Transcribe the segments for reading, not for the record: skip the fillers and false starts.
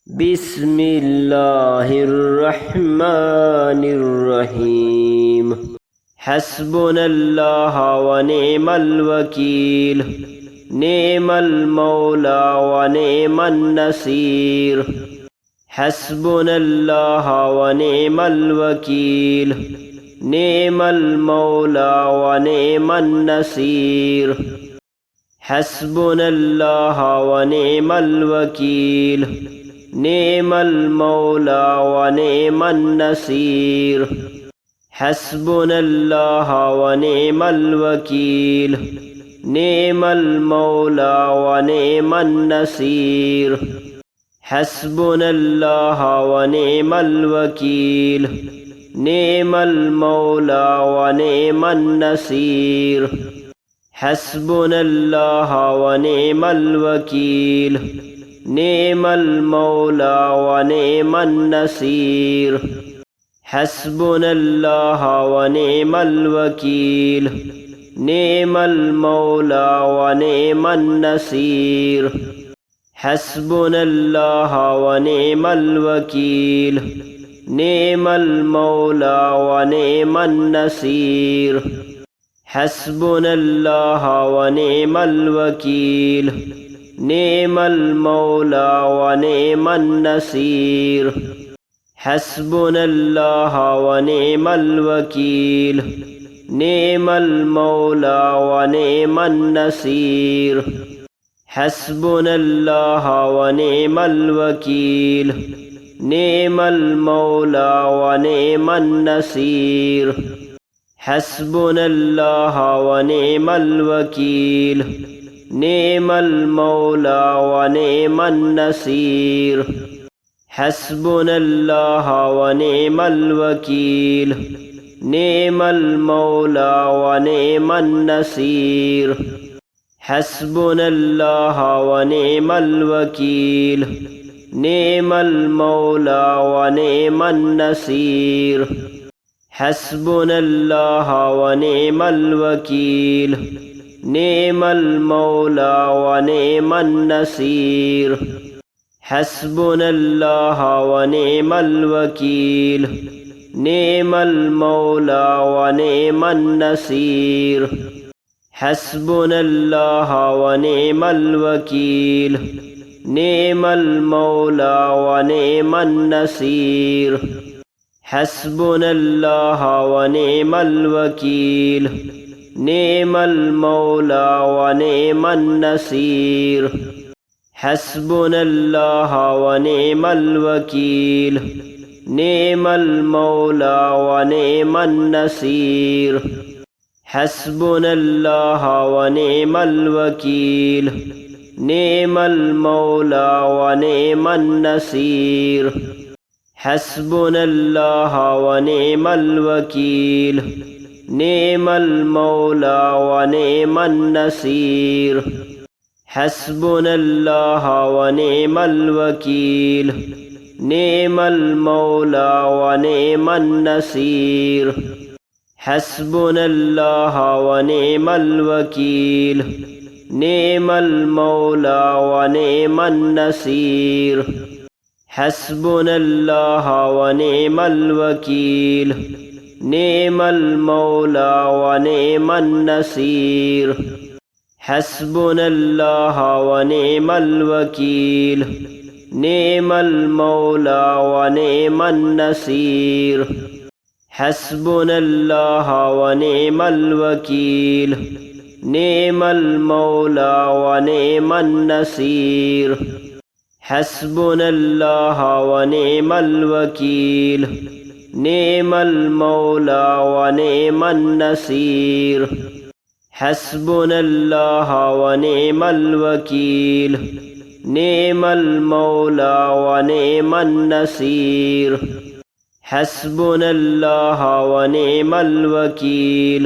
بسم الله الرحمن الرحيم حسبنا الله ونعم الوكيل نعم المولى ونعم النصير حسبنا الله ونعم الوكيل نعم المولى ونعم النصير حسبنا الله ونعم الوكيل نعم المولى ونعم النصير حسبنا الله ونعم الوكيل نعم المولى ونعم النصير حسبنا الله ونعم الوكيل نعم المولى ونعم النصير حسبنا الله ونعم الوكيل نعم المولى ونعم النصير حسبنا الله ونعم الوكيل نعم المولى ونعم النصير حسبنا الله ونعم الوكيل نعم المولى ونعم النصير حسبنا الله ونعم الوكيل نعم المولى ونعم النصير حسبنا الله ونعم الوكيل نعم المولى ونعم النصير حسبنا الله ونعم الوكيل نعم المولى ونعم النصير حسبنا الله ونعم الوكيل نعم المولى ونعم النصير حسبنا الله ونعم الوكيل نعم المولى ونعم النصير حسبنا الله ونعم الوكيل نعم المولى ونعم النصير حسبنا الله ونعم الوكيل نعم المولى ونعم النصير حسبنا الله ونعم الوكيل نعم المولى ونعم النصير حسبنا الله ونعم الوكيل نعم المولى ونعم النصير حسبنا الله ونعم الوكيل نعم المولى ونعم النصير حسبنا الله ونعم الوكيل نعم المولى ونعم النصير حسبنا الله ونعم الوكيل نعم المولى ونعم النصير حسبنا الله ونعم الوكيل نعم المولى ونعم النصير حسبنا الله ونعم الوكيل نعم المولى ونعم النصير حسبنا الله ونعم الوكيل نعم المولى ونعم النصير حسبنا الله ونعم الوكيل نعم المولى ونعم النصير حسبنا الله ونعم الوكيل نعم المولى ونعم النصير حسبنا الله ونعم الوكيل نعم المولى ونعم النصير حسبنا الله ونعم الوكيل نعم المولى ونعم النصير حسبنا الله ونعم الوكيل نعم المولى ونعم النصير حسبنا الله ونعم الوكيل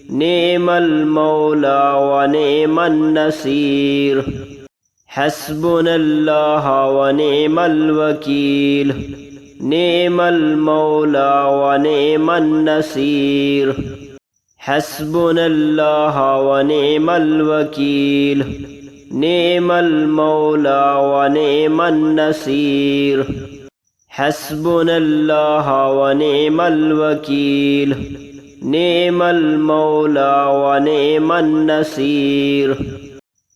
نعم المولى ونعم النصير حسبنا الله ونعم الوكيل نعم المولى ونعم النصير حسبنا الله ونعم الوكيل نعم المولى ونعم النصير حسبنا الله ونعم الوكيل نعم المولى ونعم النصير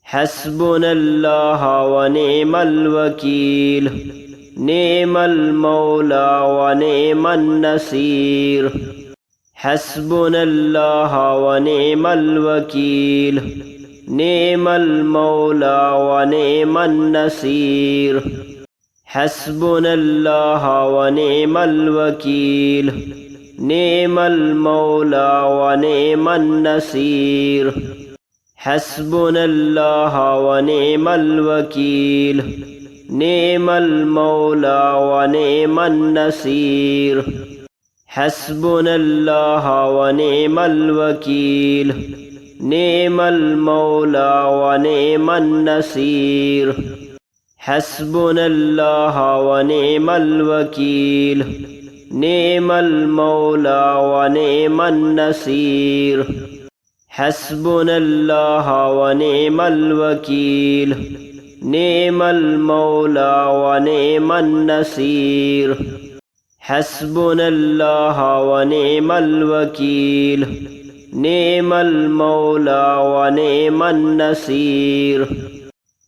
حسبنا الله ونعم الوكيل نعم المولى ونعم النصير حسبنا الله ونعم الوكيل نعم المولى ونعم النصير حسبنا الله ونعم الوكيل نعم المولى ونعم النصير حسبنا الله ونعم الوكيل نعم المولى ونعم النصير حسبنا الله ونعم الوكيل نعم المولى ونعم النصير حسبنا الله ونعم الوكيل نعم المولى ونعم النصير حسبنا الله ونعم الوكيل نعم المولى ونعم النصير حسبنا الله ونعم الوكيل نعم المولى ونعم النصير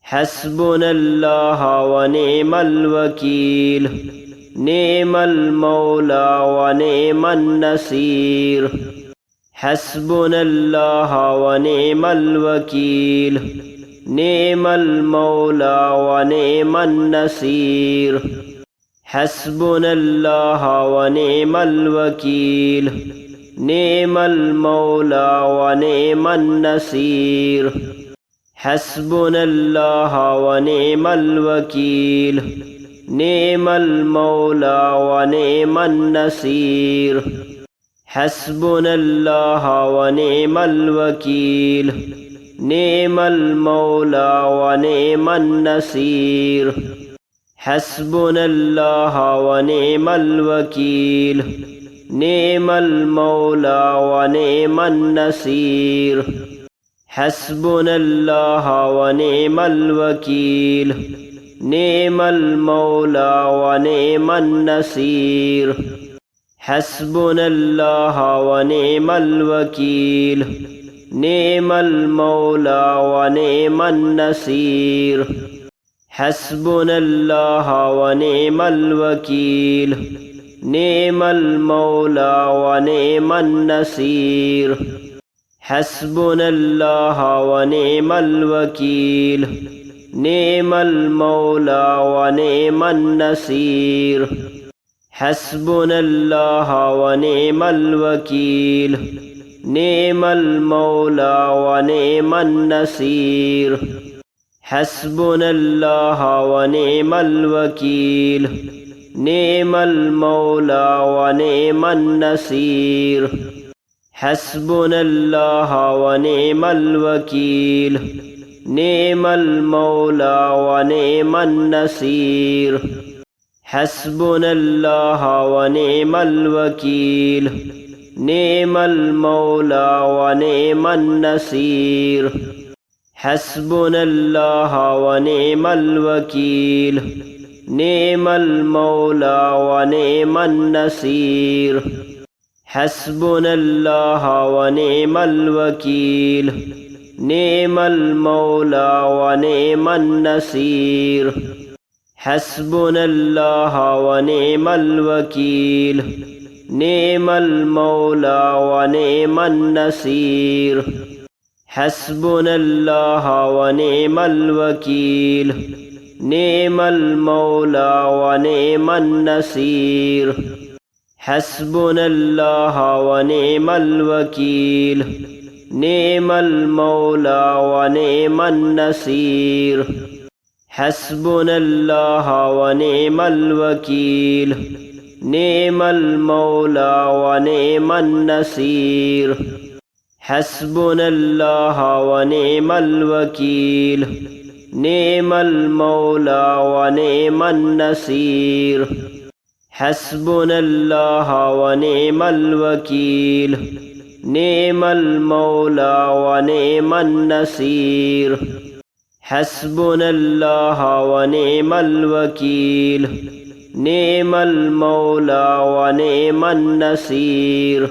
حسبنا الله ونعم الوكيل نعم المولى ونعم النصير حسبنا الله ونعم الوكيل نعم المولى ونعم النصير حسبنا الله ونعم الوكيل نعم المولى ونعم النصير حسبنا الله ونعم الوكيل نعم المولى ونعم النصير حسبنا الله ونعم الوكيل نعم المولى ونعم النصير حسبنا الله ونعم الوكيل نعم المولى ونعم النصير حسبنا الله ونعم الوكيل نعم المولى ونعم النصير حسبنا الله ونعم الوكيل نعم المولى ونعم النصير حسبنا الله ونعم الوكيل نعم المولى ونعم النصير حسبنا الله ونعم الوكيل نعم المولى ونعم النصير حسبنا الله ونعم الوكيل نعم المولى ونعم النصير حسبنا الله ونعم الوكيل نعم المولى ونعم النصير حسبنا الله ونعم الوكيل نعم المولى ونعم النصير حسبنا الله ونعم الوكيل نعم المولى ونعم النصير حسبنا الله ونعم الوكيل نعم المولى ونعم النصير حسبنا الله ونعم الوكيل نعم المولى ونعم النصير حسبنا الله ونعم الوكيل نعم المولى ونعم النصير حسبنا الله ونعم الوكيل نعم المولى ونعم النصير حسبنا الله ونعم الوكيل نعم المولى ونعم النصير حسبنا الله ونعم الوكيل نعم المولى ونعم النصير حسبنا الله ونعم الوكيل نعم المولى ونعم النصير حسبنا الله ونعم الوكيل نعم المولى ونعم النصير حسبنا الله ونعم الوكيل نعم المولى ونعم النصير